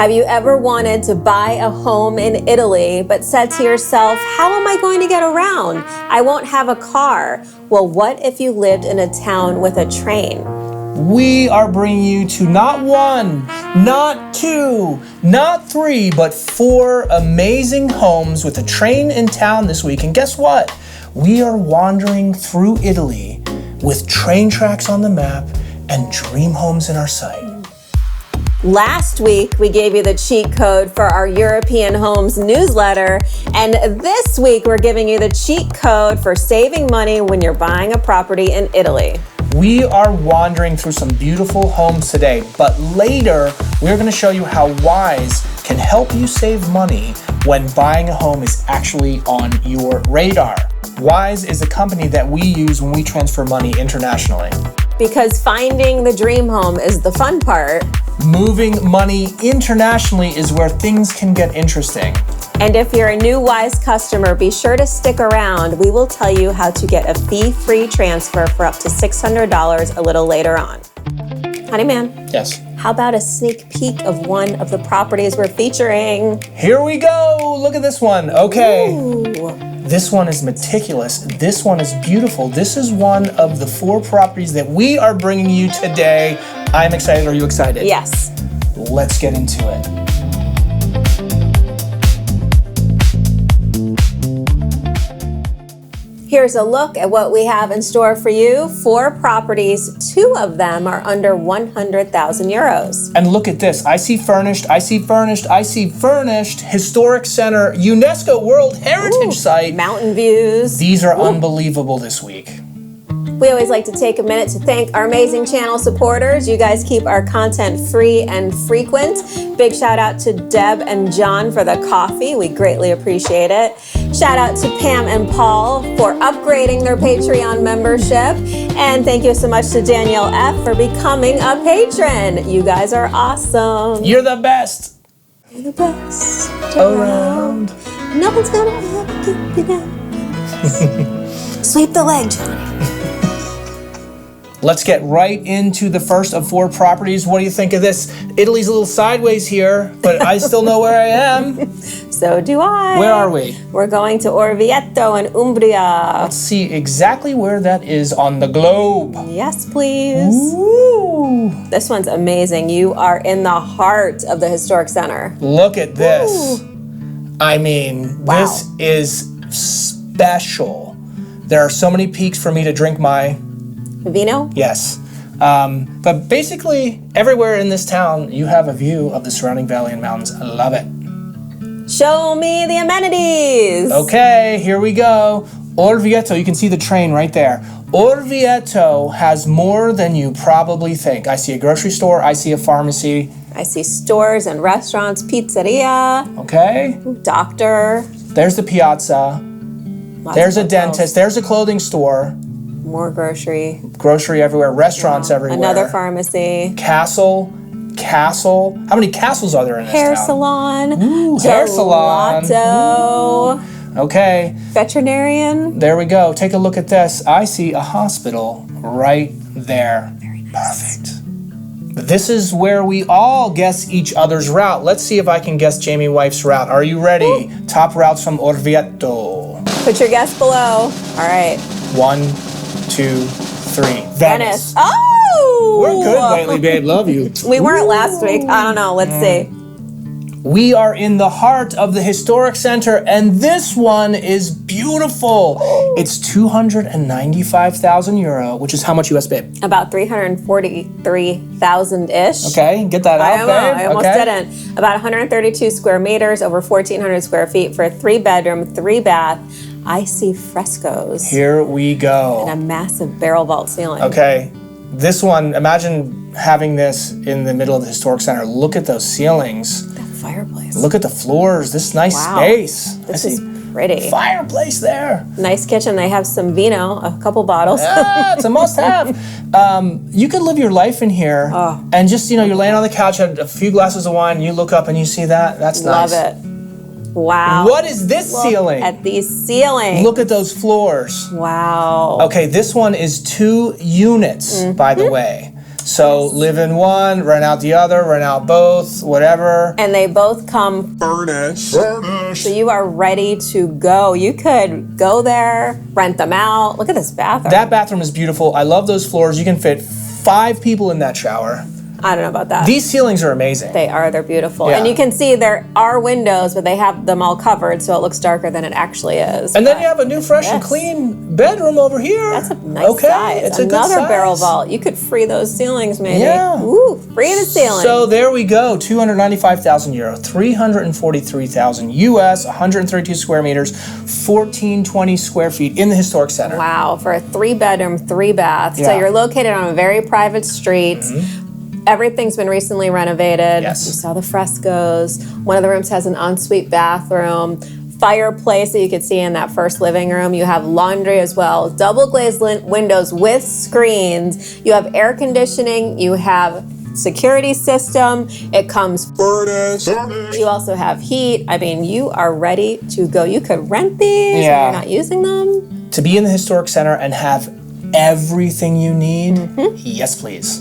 Have you ever wanted to buy a home in Italy, but said to yourself, how am I going to get around? I won't have a car. Well, what if you lived in a town with a train? We are bringing you to not one, not two, not three, but 4 amazing homes with a train in town this week. And guess what? We are wandering through Italy with train tracks on the map and dream homes in our sight. Last week, we gave you the cheat code for our European Homes newsletter, and this week we're giving you the cheat code for saving money when you're buying a property in Italy. We are wandering through some beautiful homes today, but later we're going to show you how 𝐬𝐻𝐵 can help you save money when buying a home is actually on your radar. 𝐬𝐻𝐵 is a company that we use when we transfer money internationally. Because finding the dream home is the fun part. Moving money internationally is where things can get interesting. And if you're a new 𝐬𝐻𝐵 customer, be sure to stick around. We will tell you how to get a fee-free transfer for up to $600 a little later on. Honey man. Yes. How about a sneak peek of one of the properties we're featuring? Here we go. Look at this one. Okay. Ooh. This one is meticulous. This one is beautiful. This is one of the 4 properties that we are bringing you today. I'm excited. Are you excited? Yes. Let's get into it. Here's a look at what we have in store for you. 4 properties, 2 of them are under 100,000 euros. And look at this. I see furnished, I see furnished, I see furnished. Historic Center, UNESCO World Heritage Site. Mountain views. These are unbelievable this week. We always like to take a minute to thank our amazing channel supporters. You guys keep our content free and frequent. Big shout out to Deb and John for the coffee. We greatly appreciate it. Shout out to Pam and Paul for upgrading their Patreon membership. And thank you so much to Danielle F. for becoming a patron. You guys are awesome. You're the best. You're the best around. No one's gonna ever keep you down. Sweep the leg, Johnny. Let's get right into the first of 4 properties. What do you think of this? Italy's a little sideways here, but I still know where I am. So do I. Where are we? We're going to Orvieto in Umbria. Let's see exactly where that is on the globe. Yes, please. Ooh. This one's amazing. You are in the heart of the historic center. Look at this. Ooh. I mean, wow. This is special. There are so many peaks for me to drink my Vino? Yes. But basically, everywhere in this town, you have a view of the surrounding valley and mountains. I love it. Show me the amenities. Okay, here we go. Orvieto, you can see the train right there. Orvieto has more than you probably think. I see a grocery store, I see a pharmacy. I see stores and restaurants, pizzeria. Okay. Doctor. There's the piazza. There's a dentist. There's a clothing store. More grocery. Grocery everywhere. Restaurants everywhere. Another pharmacy. Castle. How many castles are there in this Hair town? salon. Ooh, hair salon. Gelato. Okay. Veterinarian. There we go. Take a look at this. I see a hospital right there. Very nice. Perfect. This is where we all guess each other's route. Let's see if I can guess Jamie Wife's route. Are you ready? Ooh. Top routes from Orvieto. Put your guess below. All right. 1, 2, 3. Venice. Oh! We're good lately, babe. Love you. We weren't last week. I don't know. Let's see. We are in the heart of the historic center, and this one is beautiful. It's 295,000 euro, which is how much US, babe? About 343,000-ish. Okay, get that out, babe. I almost didn't. About 132 square meters, over 1,400 square feet for a 3-bedroom, 3-bath. I see frescoes. Here we go. And a massive barrel vault ceiling. Okay, this one, imagine having this in the middle of the historic center. Look at those ceilings. That fireplace. Look at the floors. This nice space. This is pretty. Fireplace there. Nice kitchen. They have some vino, a couple bottles. Yeah, it's a must-have. You could live your life in here, and just you're laying on the couch, had a few glasses of wine, and you look up and you see that. That's nice. Love it. Wow. What is this ceiling? Look at these ceilings. Look at those floors. Wow. Okay, this one is 2 units, by the way. So live in one, rent out the other, rent out both, whatever. And they both come Furnished. so you are ready to go. You could go there, rent them out. Look at this bathroom. That bathroom is beautiful. I love those floors. You can fit 5 people in that shower. I don't know about that. These ceilings are amazing. They're beautiful. Yeah. And you can see there are windows, but they have them all covered so it looks darker than it actually is. And then you have a new, fresh and clean bedroom over here. That's a nice size. It's Another a good size. barrel vault. You could free those ceilings maybe. Yeah. Ooh, free the ceiling. So there we go, 295,000 euro, 343,000 US, 132 square meters, 1420 square feet in the historic center. Wow, for a 3-bedroom, 3-bath. So Yeah. you're located on a very private street. Everything's been recently renovated. Yes. You saw the frescoes. One of the rooms has an ensuite bathroom, fireplace that you could see in that first living room. You have laundry as well. Double glazed windows with screens. You have air conditioning. You have security system. It comes Furnished. You also have heat. I mean, you are ready to go. You could rent these Yeah. if you're not using them. To be in the historic center and have everything you need, yes please.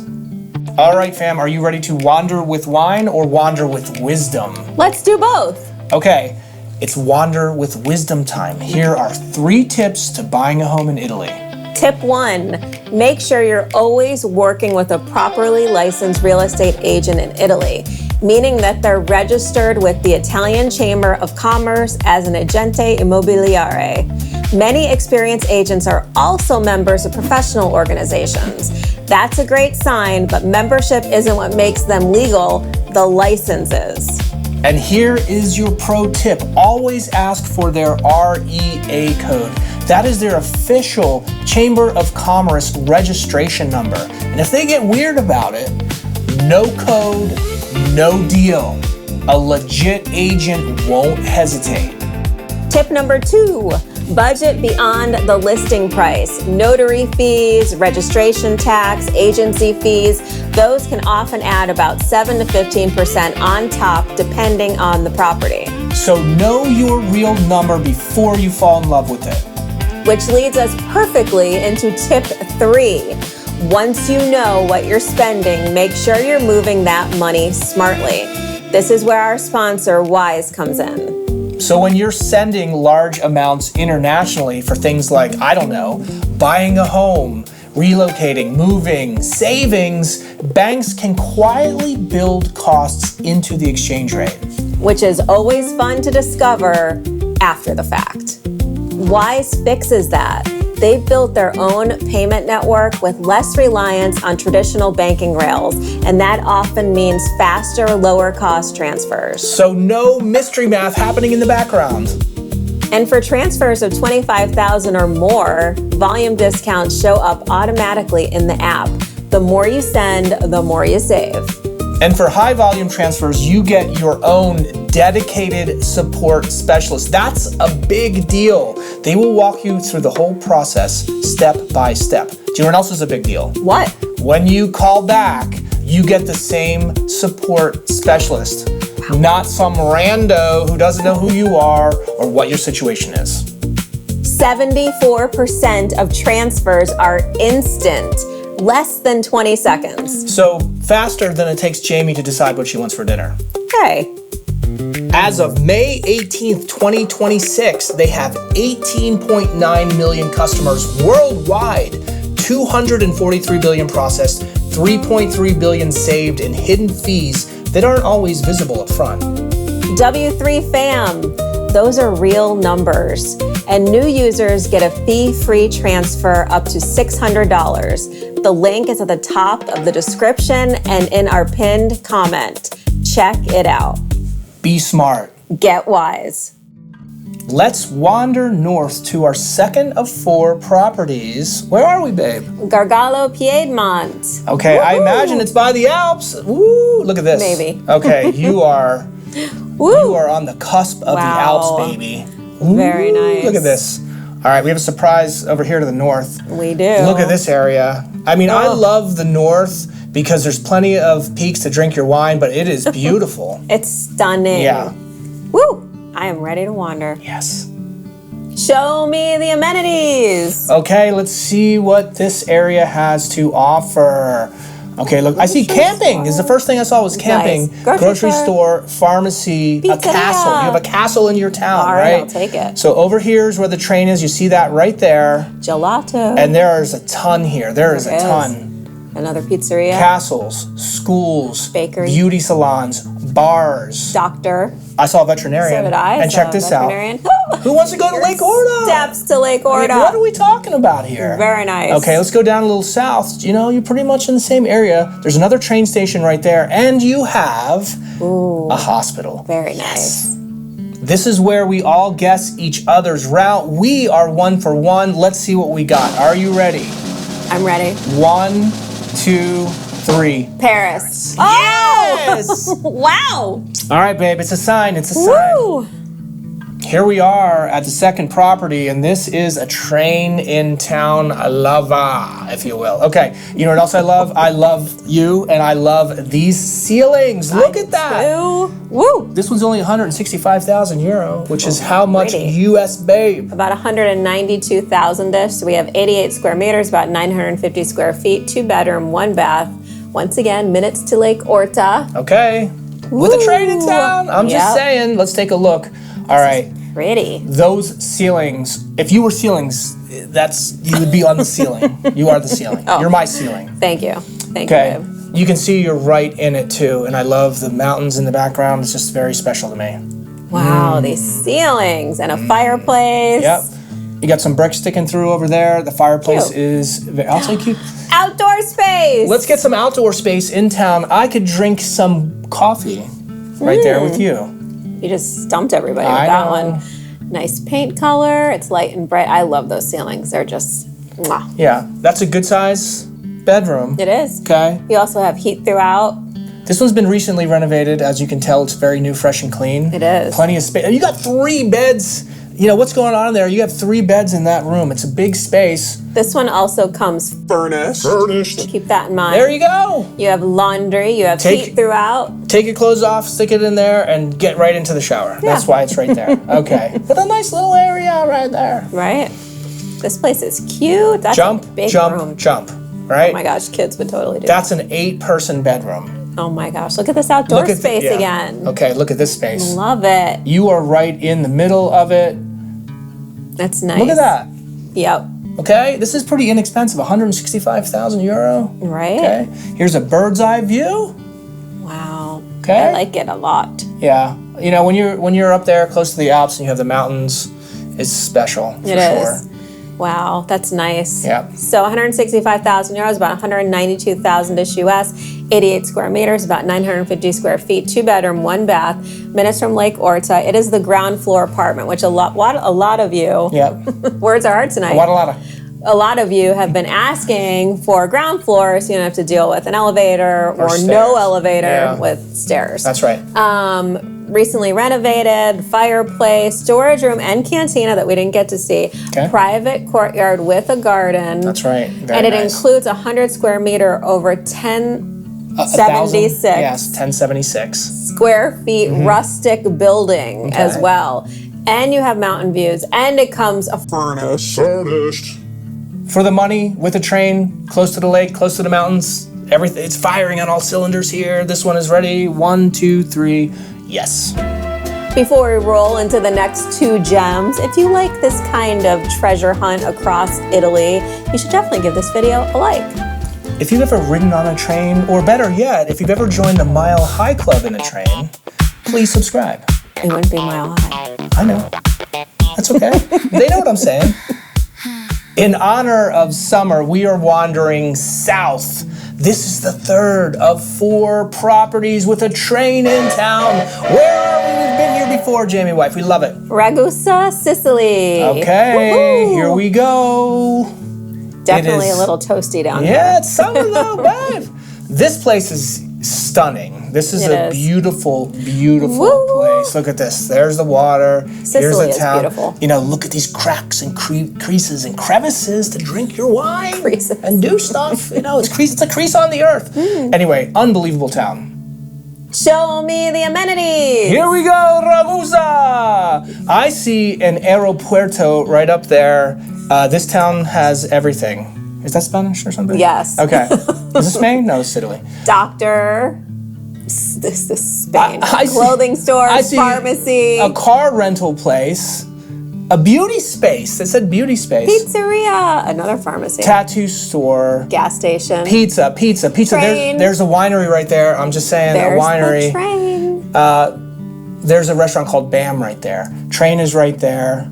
All right, fam, are you ready to wander with wine or wander with wisdom? Let's do both. Okay, it's wander with wisdom time. Here are 3 tips to buying a home in Italy. Tip 1, make sure you're always working with a properly licensed real estate agent in Italy, meaning that they're registered with the Italian Chamber of Commerce as an agente immobiliare. Many experienced agents are also members of professional organizations. That's a great sign, but membership isn't what makes them legal, the license is. And here is your pro tip. Always ask for their REA code. That is their official Chamber of Commerce registration number. And if they get weird about it, no code, no deal. A legit agent won't hesitate. Tip number 2, budget beyond the listing price. Notary fees, registration tax, agency fees, those can often add about 7 to 15% on top depending on the property. So know your real number before you fall in love with it. Which leads us perfectly into tip 3. Once you know what you're spending, make sure you're moving that money smartly. This is where our sponsor, WaWi&x, comes in. So when you're sending large amounts internationally for things like, I don't know, buying a home, relocating, moving, savings, banks can quietly build costs into the exchange rate. Which is always fun to discover after the fact. WaWi&x fixes that. They've built their own payment network with less reliance on traditional banking rails, and that often means faster, lower cost transfers. So no mystery math happening in the background. And for transfers of $25,000 or more, volume discounts show up automatically in the app. The more you send, the more you save. And for high volume transfers, you get your own dedicated support specialist. That's a big deal. They will walk you through the whole process step by step. Do you know what else is a big deal? What? When you call back, you get the same support specialist, not some rando who doesn't know who you are or what your situation is. 74% of transfers are instant, less than 20 seconds. So faster than it takes Jamie to decide what she wants for dinner. Okay. As of May 18th, 2026, they have 18.9 million customers worldwide, 243 billion processed, 3.3 billion saved in hidden fees that aren't always visible up front. W3 fam, those are real numbers. And new users get a fee-free transfer up to $600. The link is at the top of the description and in our pinned comment. Check it out. Be smart. Get wise. Let's wander north to our second of 4 properties. Where are we, babe? Gargallo, Piedmont. Okay, I Woohoo! imagine it's by the Alps. Woo, look at this. Maybe. Okay, you are Woo! on the cusp of the Wow. Alps, baby. Ooh, Very nice. Look at this. All right, we have a surprise over here to the north. We do. Look at this area. I mean, I Oh. love the north because there's plenty of peaks to drink your wine, but it is beautiful. It's stunning. Yeah. Woo! I am ready to wander. Yes. Show me the amenities. Okay, let's see what this area has to offer. Okay, look, I see camping is the first thing I saw was camping. Nice. Grocery store, pharmacy, a castle. You have a castle in your town, All right? I'll take it. So over here is where the train is. You see that right there. Gelato. And there's a ton here. There is a ton. Another pizzeria. Castles, schools, bakery, beauty salons, bars. Doctor. I saw a veterinarian. So did I. And check this out. Who wants to go to Lake Orta? Steps to Lake Orta. What are we talking about here? Very nice. Okay, let's go down a little south. You know, you're pretty much in the same area. There's another train station right there, and you have a hospital. Very nice. This is where we all guess each other's route. We are 1 for 1. Let's see what we got. Are you ready? I'm ready. 1, 2, 3. Paris. Yes! Oh! Wow. All right, babe, it's a sign. It's a sign. Woo! Here we are at the second property, and this is a train in town lava, if you will. Okay, you know what else I love? I love you, and I love these ceilings. Look at that. Woo! This one's only 165,000 euro, which is how much US, babe? About 192,000-ish. So we have 88 square meters, about 950 square feet, 2 bedroom, 1 bath. Once again, minutes to Lake Orta. Okay. With a train in town. I'm just saying. Let's take a look. All right. Pretty. Those ceilings, if you were ceilings, you would be on the ceiling. You are the ceiling. You're my ceiling. Thank you. Thank you, babe. You can see you're right in it too, and I love the mountains in the background. It's just very special to me. Wow, these ceilings and a fireplace. Yep. You got some bricks sticking through over there. The fireplace is, I'll say cute. Outdoor space. Let's get some outdoor space in town. I could drink some coffee right there with you. You just stumped everybody with that one. Nice paint color. It's light and bright. I love those ceilings. They're just, mwah. Yeah, that's a good size bedroom. It is. Okay. You also have heat throughout. This one's been recently renovated. As you can tell, it's very new, fresh, and clean. It is. Plenty of space. You got 3 beds. You know, what's going on in there? You have 3 beds in that room. It's a big space. This one also comes furnished. Keep that in mind. There you go. You have laundry. You have heat throughout. Take your clothes off, stick it in there, and get right into the shower. That's why it's right there. Okay. But a nice little area right there. Right. This place is cute. That's a big room. Jump. Right? Oh my gosh, kids would totally do That's an 8-person bedroom. Oh my gosh, look at this outdoor space again. Okay, look at this space. Love it. You are right in the middle of it. That's nice. Look at that. Yep. Okay, this is pretty inexpensive, 165,000 euro. Right. Okay, here's a bird's eye view. Wow. Okay. I like it a lot. Yeah, you know, when you're up there close to the Alps and you have the mountains, it's special for sure. Wow, that's nice. Yeah. So 165,000 euros, about 192,000-ish US, 88 square meters, about 950 square feet, 2 bedroom, 1 bath, minutes from Lake Orta. It is the ground floor apartment, which a lot of you, words are hard tonight. A lot of you have been asking for ground floor, so you don't have to deal with an elevator or no elevator with stairs. That's right. Recently renovated, fireplace, storage room, and cantina that we didn't get to see. Private courtyard with a garden. That's right. And it includes 100 square meter over 1076. Yes, 1076 square feet rustic building as well. And you have mountain views, and it comes furnished. For the money, with a train, close to the lake, close to the mountains, everything. It's firing on all cylinders here. This one is ready. 1, 2, 3. Yes. Before we roll into the next 2 gems, if you like this kind of treasure hunt across Italy, you should definitely give this video a like. If you've ever ridden on a train, or better yet, if you've ever joined the Mile High Club in a train, please subscribe. It wouldn't be Mile High. I know. That's okay. They know what I'm saying. In honor of summer, we are wandering south. This is the 3rd of 4 properties with a train in town. Where are we? We've been here before, Jamie Wife. We love it. Ragusa, Sicily. Okay, here we go. Definitely a little toasty down here. Yeah, it's summer though, babe. This place is stunning. This is a beautiful, beautiful place. Look at this. There's the water. Sicily Here's the town. Is beautiful. You know, look at these cracks and creases and crevices to drink your wine Creases. and do stuff. You know, it's a crease on the earth. Anyway, unbelievable town. Show me the amenities. Here we go, Ragusa. I see an aeropuerto right up there. This town has everything. Is that Spanish or something? Yes. Okay. Is this Spain? No, it's Italy. Doctor. This is Spain. I see- Clothing store, I see pharmacy. A car rental place. A beauty space. It said beauty space. Pizzeria. Another pharmacy. Tattoo store. Gas station. Pizza. Train. There's a winery right there. I'm just saying, There's a winery. the train. There's a restaurant called BAM right there. Train is right there.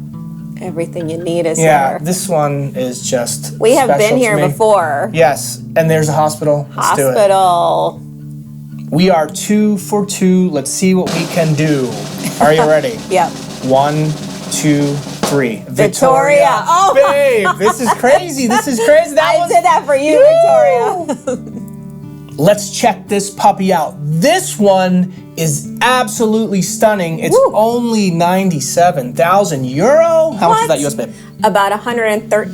Everything you need is Yeah, here. this one is just We have special been to here me. before. Yes, and there's a hospital. Let's do it. Hospital. We are 2 for 2. Let's see what we can do. Are you ready? Yep. 1, 2, 3. Victoria. Oh, babe, this is crazy. This is crazy. I did that for you, Victoria. Let's check this puppy out. This one is absolutely stunning. It's Woo. only 97,000 euro. How much is that US, babe? About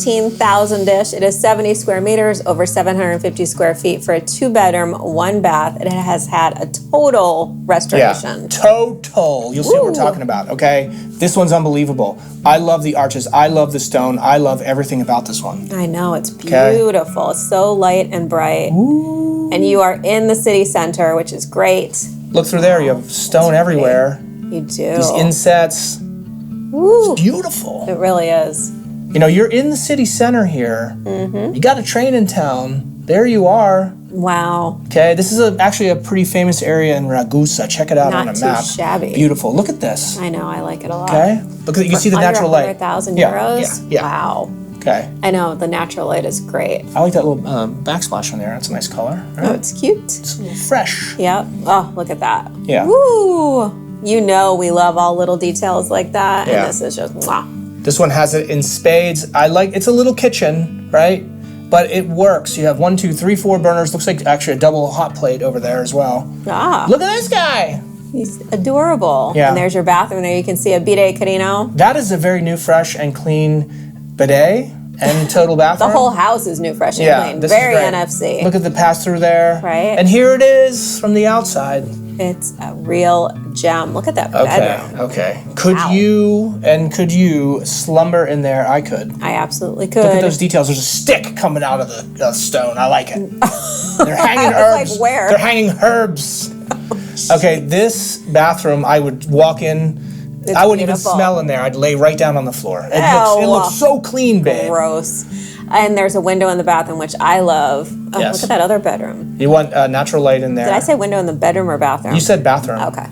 113,000-ish. It is 70 square meters, over 750 square feet for a 2-bedroom, 1-bath. It has had a total restoration. Total. You'll see what we're Woo. talking about, okay? This one's unbelievable. I love the arches. I love the stone. I love everything about this one. I know, it's Okay. beautiful. It's so light and bright. Ooh. And you are in the city center, which is great. Look through there. You have stone everywhere. You do. These insets. Woo. Beautiful. It really is. You know, you're in the city center here. You got a train in town. There you are. Wow. Okay, this is actually a pretty famous area in Ragusa. Check it out Not on a too map. shabby. Beautiful. Look at this. I know, I like it a lot. Okay, look at you can see the natural light. 100,000 Yeah, euros? yeah, yeah. Wow. Okay, I know, the natural light is great. I like that little backsplash on there. That's a nice color. Right? Oh, it's cute. It's a little fresh. Yep. Oh, look at that. Yeah. Woo! You know we love all little details like that. Yeah. And this is just mwah. This one has it in spades. It's a little kitchen, right? But it works. You have 1, 2, 3, 4 burners. Looks like actually a double hot plate over there as well. Ah, Look at this guy. he's adorable. Yeah. And there's your bathroom there. You can see a bidet carino. That is a very new, fresh, and clean bidet and total The bathroom. whole house is new, fresh, and clean. this is Very great. NFC. Look at the pass-through there. Right. And here it is from the outside. It's a real gem. Look at that Okay, bedroom. okay. Could Wow. could you slumber in there? I could. I absolutely could. Look at those details. There's a stick coming out of the stone. I like it. They're hanging herbs. Like where? They're hanging herbs. Okay, this bathroom, I would walk in. It's I wouldn't beautiful. even smell in there. I'd lay right down on the floor. It Ew. looks so clean, babe. Gross. And there's a window in the bathroom, which I love. Oh, Yes. Look at that other bedroom. You want natural light in there. Did I say window in the bedroom or bathroom? You said bathroom. Okay.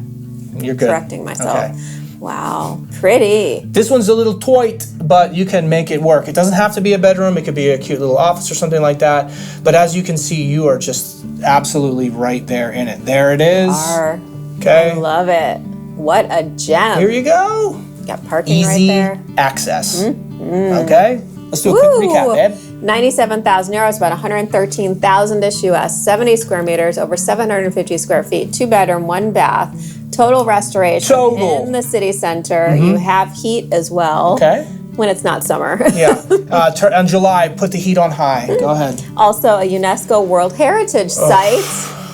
You're good. Correcting myself. Okay. Wow. Pretty. This one's a little toit, but you can make it work. It doesn't have to be a bedroom. It could be a cute little office or something like that. But as you can see, you are just absolutely right there in it. There it is. I Okay. love it. What a gem. Here you go. Got parking Easy right there. access. Okay. Let's do a quick recap, babe. 97,000 euros, about 113,000-ish US, 70 square meters, over 750 square feet, 2-bedroom, 1-bath, total restoration Total. in the city center. You have heat as well. Okay. When it's not summer. Yeah. On July, put the heat on high. Go ahead. Also a UNESCO World Heritage Site.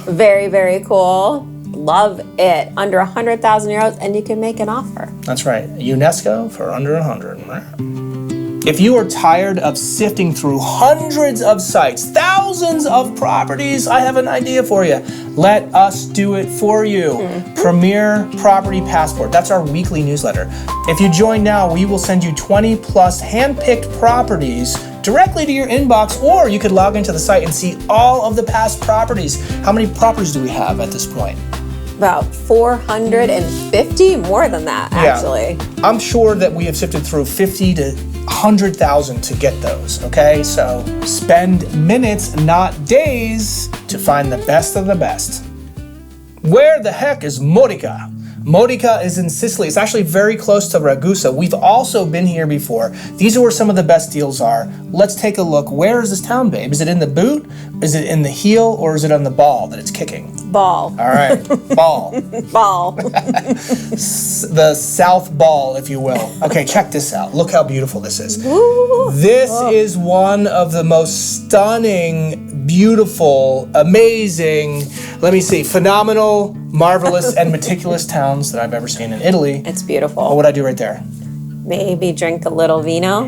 Very, very cool. Love it. Under 100,000 euros, and you can make an offer. That's right. UNESCO for under 100. If you are tired of sifting through hundreds of sites, thousands of properties, I have an idea for you. Let us do it for you. Premier Property Passport. That's our weekly newsletter. If you join now, we will send you 20 plus hand-picked properties directly to your inbox, or you could log into the site and see all of the past properties. How many properties do we have at this point? About 450, more than that, actually. I'm sure that we have sifted through 50 to 100,000 to get those, okay? So spend minutes, not days, to find the best of the best. Where the heck is Modica? Modica is in Sicily. It's actually very close to Ragusa. We've also been here before. These are where some of the best deals are. Let's take a look. Where is this town, babe? Is it in the boot? Is it in the heel? Or is it on the ball that it's kicking? Ball. All right, ball. Ball. The south ball, if you will. Okay, check this out. Look how beautiful this is. Ooh. This is one of the most stunning, beautiful, amazing, let me see, phenomenal, marvelous, and meticulous towns that I've ever seen in Italy. It's beautiful. What would I do right there? Maybe drink a little vino.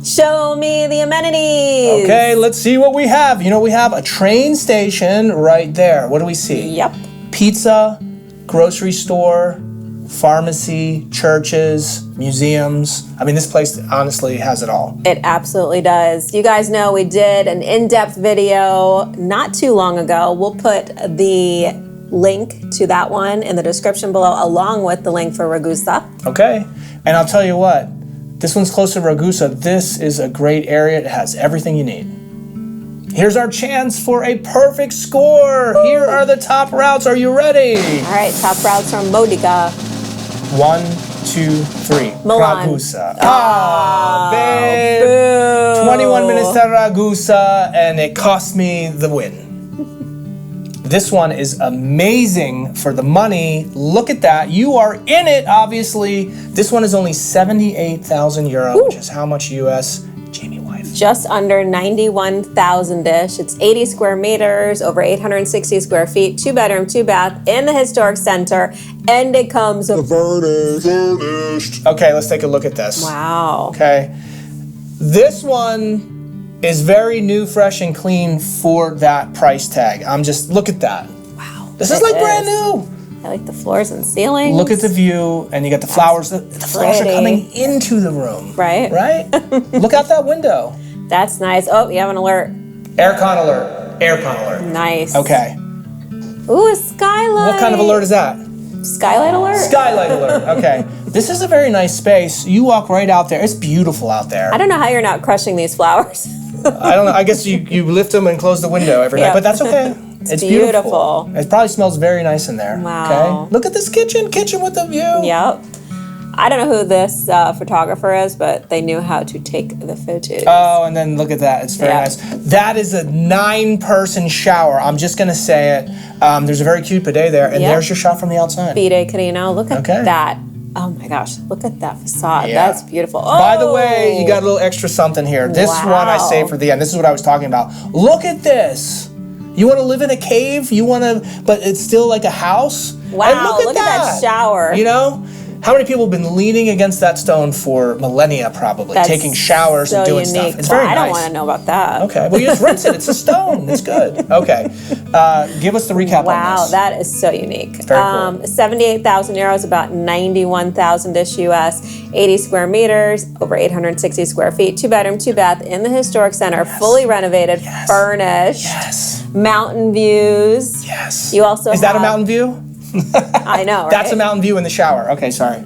Show me the amenities. Okay, let's see what we have. You know, we have a train station right there. What do we see? Yep. Pizza, grocery store, pharmacy, churches, museums. I mean, this place honestly has it all. It absolutely does. You guys know we did an in-depth video not too long ago. We'll put the link to that one in the description below, along with the link for Ragusa. Okay, and I'll tell you what, this one's close to Ragusa. This is a great area. It has everything you need. Here's our chance for a perfect score. Woo! Here are the top routes. Are you ready? All right, top routes from Modica. 1, 2, 3. Milan. Ragusa. Oh, babe. boo. 21 minutes to Ragusa, and it cost me the win. This one is amazing for the money. Look at that. You are in it, obviously. This one is only 78,000 euro, which is how much US? Jamie wife. Just under 91,000-ish. It's 80 square meters, over 860 square feet, 2-bedroom, 2-bath in the historic center, and it comes furnished. Okay, let's take a look at this. Wow. Okay. This one is very new, fresh, and clean for that price tag. Look at that. Wow. This is like brand new. I like the floors and ceilings. Look at the view, and you got the flowers. The flowers are coming into the room. Right. Right? Look out that window. That's nice. Oh, you have an alert. Aircon alert. Aircon alert. Nice. Okay. Ooh, a skylight. What kind of alert is that? Skylight alert? Skylight alert. Okay. This is a very nice space. You walk right out there. It's beautiful out there. I don't know how you're not crushing these flowers. I don't know. I guess you lift them and close the window every night, but that's okay. It's beautiful. It probably smells very nice in there. Wow. Okay. Look at this kitchen with the view. Yep. I don't know who this photographer is, but they knew how to take the photos. Oh, and then look at that. It's very nice. That is a 9-person shower. I'm just going to say it. There's a very cute bidet there, and there's your shot from the outside. Bidet, Carino. Look at that. Oh my gosh, look at that facade. Yeah. That's beautiful. Oh. By the way, you got a little extra something here. This one I saved for the end. This is what I was talking about. Look at this. You want to live in a cave? But it's still like a house? Wow, and look at that shower. You know? How many people have been leaning against that stone for millennia, probably, taking showers and doing stuff? It's very nice. I don't want to know about that. Okay, well, you just rinse it. It's a stone. It's good. Okay. Give us the recap on this. Wow, that is so unique. Very cool. 78,000 euros, about 91,000-ish US, 80 square meters, over 860 square feet, 2-bedroom, 2-bath in the historic center, fully renovated, furnished, mountain views. Yes. You also Is that a mountain view? I know, right? That's a mountain view in the shower. Okay, sorry.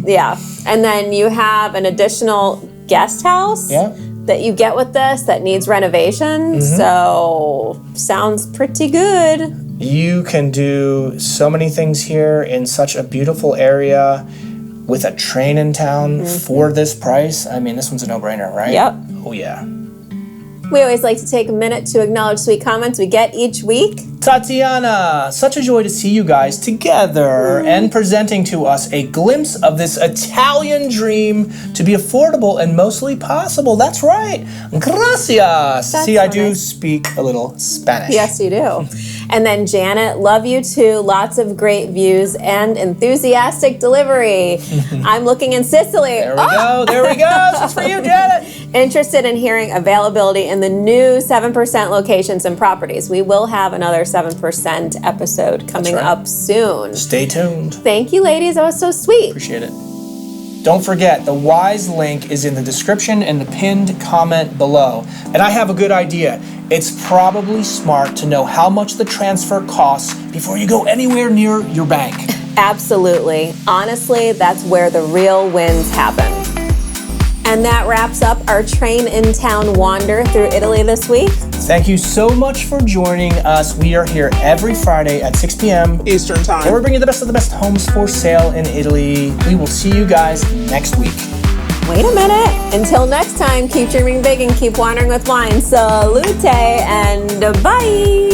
Yeah. And then you have an additional guest house that you get with this that needs renovation. So sounds pretty good. You can do so many things here in such a beautiful area with a train in town for this price. I mean, this one's a no-brainer, right? Yep. Oh, yeah. We always like to take a minute to acknowledge sweet comments we get each week. Tatiana, such a joy to see you guys together and presenting to us a glimpse of this Italian dream to be affordable and mostly possible. That's right. Gracias. See, I do speak a little Spanish. Yes, you do. And then Janet, love you too. Lots of great views and enthusiastic delivery. I'm looking in Sicily. There we go. There we go. This is for you, Janet. Interested in hearing availability in the new 7% locations and properties. We will have another 7% episode coming up soon. Stay tuned. Thank you, ladies. That was so sweet. Appreciate it. Don't forget, the WiSE link is in the description and the pinned comment below. And I have a good idea. It's probably smart to know how much the transfer costs before you go anywhere near your bank. Absolutely. Honestly, that's where the real wins happen. And that wraps up our train in town wander through Italy this week. Thank you so much for joining us. We are here every Friday at 6 p.m. Eastern Time. And we're bringing the best of the best homes for sale in Italy. We will see you guys next week. Wait a minute. Until next time, keep dreaming big and keep wandering with wine. Salute and bye.